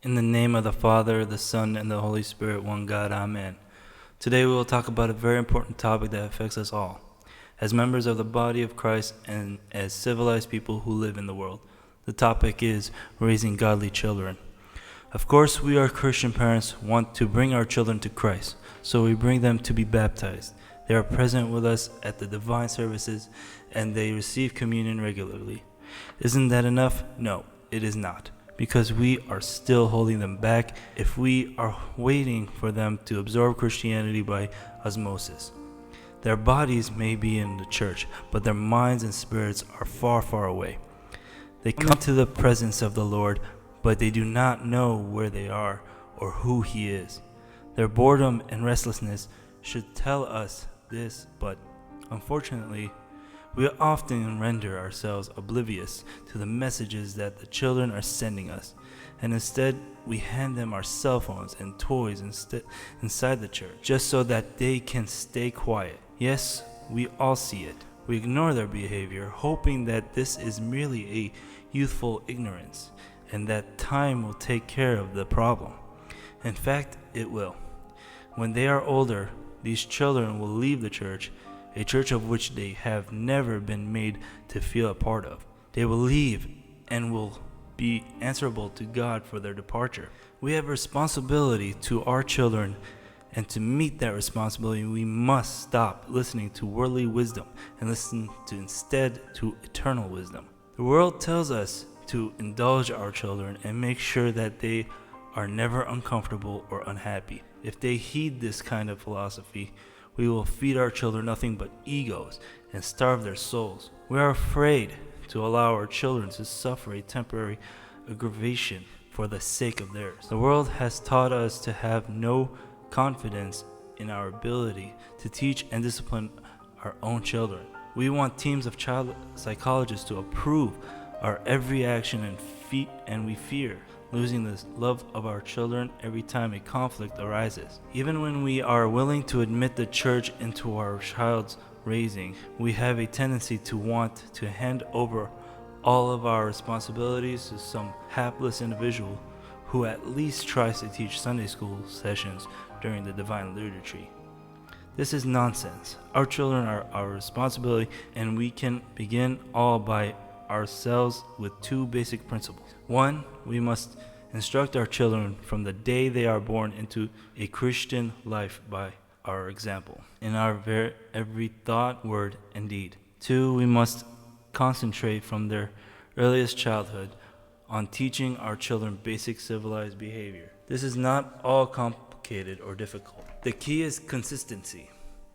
In the name of the Father, the Son, and the Holy Spirit, one God, Amen. Today we will talk about a very important topic that affects us all, as members of the body of Christ and as civilized people who live in the world. The topic is raising godly children. Of course, we Christian parents want to bring our children to Christ, so we bring them to be baptized. They are present with us at the divine services, and they receive communion regularly. Isn't that enough? No, it is not, because we are still holding them back if we are waiting for them to absorb Christianity by osmosis. Their bodies may be in the church, but their minds and spirits are far, far away. They come to the presence of the Lord, but they do not know where they are or who He is. Their boredom and restlessness should tell us this, but unfortunately, we often render ourselves oblivious to the messages that the children are sending us, and instead we hand them our cell phones and toys inside the church, just so that they can stay quiet. Yes, we all see it. We ignore their behavior, hoping that this is merely a youthful ignorance, and that time will take care of the problem. In fact, it will. When they are older, these children will leave the church, a church of which they have never been made to feel a part of. They will leave and will be answerable to God for their departure. We have a responsibility to our children, and to meet that responsibility, we must stop listening to worldly wisdom and listen instead to eternal wisdom. The world tells us to indulge our children and make sure that they are never uncomfortable or unhappy. If they heed this kind of philosophy, we will feed our children nothing but egos and starve their souls. We are afraid to allow our children to suffer a temporary aggravation for the sake of theirs. The world has taught us to have no confidence in our ability to teach and discipline our own children. We want teams of child psychologists to approve our every action, and we fear losing the love of our children every time a conflict arises. Even when we are willing to admit the church into our child's raising, we have a tendency to want to hand over all of our responsibilities to some hapless individual who at least tries to teach Sunday school sessions during the divine liturgy. This is nonsense. Our children are our responsibility, and we can begin all by ourselves with two basic principles. One, we must instruct our children from the day they are born into a Christian life by our example, in our every thought, word, and deed. Two, we must concentrate from their earliest childhood on teaching our children basic civilized behavior. This is not all complicated or difficult. The key is consistency.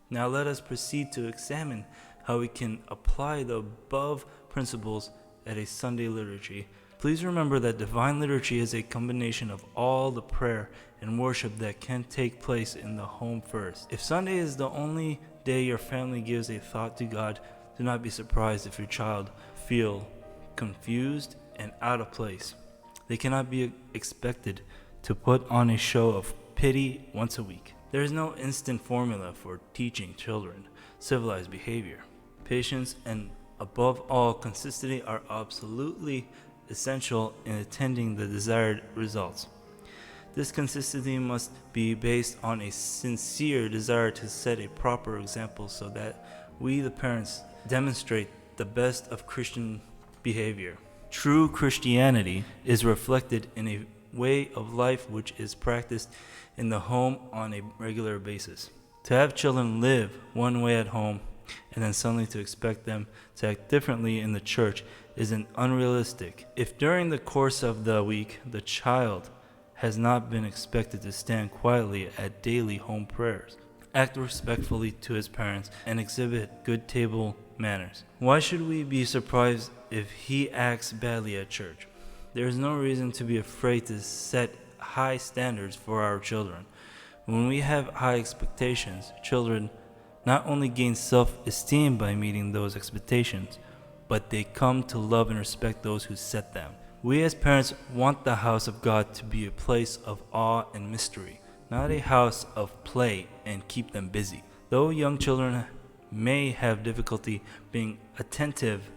Now let us proceed to examine how we can apply the above principles at a Sunday liturgy. Please remember that divine liturgy is a combination of all the prayer and worship that can take place in the home first. If Sunday is the only day your family gives a thought to God, do not be surprised if your child feel confused and out of place. They cannot be expected to put on a show of pity once a week. There is no instant formula for teaching children civilized behavior. Patience and above all consistency are absolutely essential in attaining the desired results. This consistency must be based on a sincere desire to set a proper example so that we, the parents, demonstrate the best of Christian behavior. True Christianity is reflected in a way of life which is practiced in the home on a regular basis. To have children live one way at home and then suddenly to expect them to act differently in the church isn't unrealistic. If during the course of the week the child has not been expected to stand quietly at daily home prayers, act respectfully to his parents, and exhibit good table manners, why should we be surprised if he acts badly at church? There is no reason to be afraid to set high standards for our children. When we have high expectations, children not only gain self-esteem by meeting those expectations, but they come to love and respect those who set them. We as parents want the house of God to be a place of awe and mystery, not a house of play and keep them busy. Though young children may have difficulty being attentive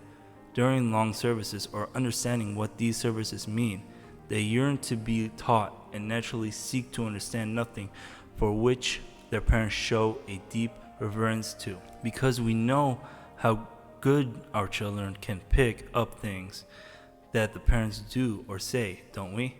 during long services or understanding what these services mean, They yearn to be taught and naturally seek to understand nothing for which their parents show a deep reverence to. Because we know how good our children can pick up things that the parents do or say, don't we?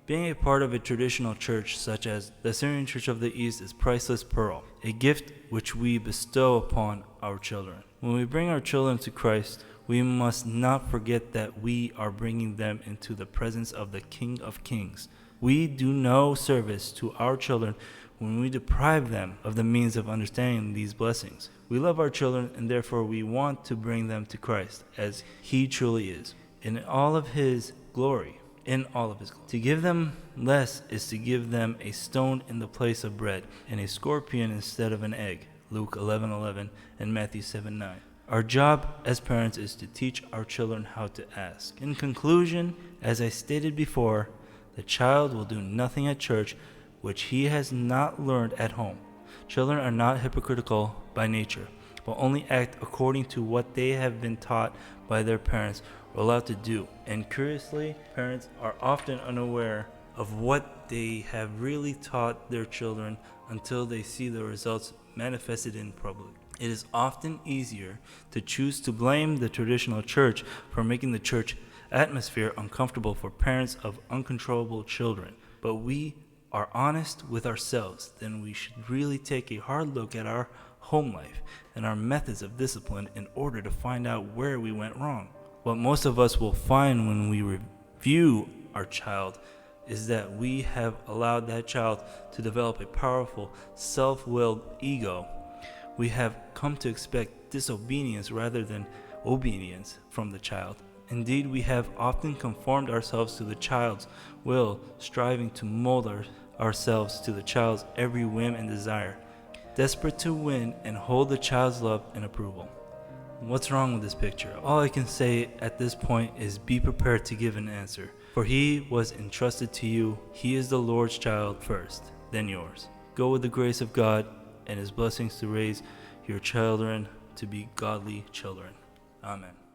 Being a part of a traditional church such as the Assyrian Church of the East is priceless pearl, a gift which we bestow upon our children. When we bring our children to Christ, we must not forget that we are bringing them into the presence of the King of Kings. We do no service to our children when we deprive them of the means of understanding these blessings. We love our children, and therefore we want to bring them to Christ as He truly is, in all of His glory. To give them less is to give them a stone in the place of bread, and a scorpion instead of an egg. Luke 11:11 and Matthew 7:9. Our job as parents is to teach our children how to ask. In conclusion, as I stated before, the child will do nothing at church which he has not learned at home. Children are not hypocritical by nature, but only act according to what they have been taught by their parents or allowed to do. And curiously, parents are often unaware of what they have really taught their children until they see the results manifested in public. It is often easier to choose to blame the traditional church for making the church atmosphere uncomfortable for parents of uncontrollable children. But we are honest with ourselves, then we should really take a hard look at our home life and our methods of discipline in order to find out where we went wrong. What most of us will find when we review our child is that we have allowed that child to develop a powerful, self-willed ego. We have come to expect disobedience rather than obedience from the child. Indeed, we have often conformed ourselves to the child's will, striving to mold ourselves to the child's every whim and desire, desperate to win and hold the child's love and approval. What's wrong with this picture? All I can say at this point is be prepared to give an answer. For he was entrusted to you. He is the Lord's child first, then yours. Go with the grace of God and His blessings to raise your children to be godly children. Amen.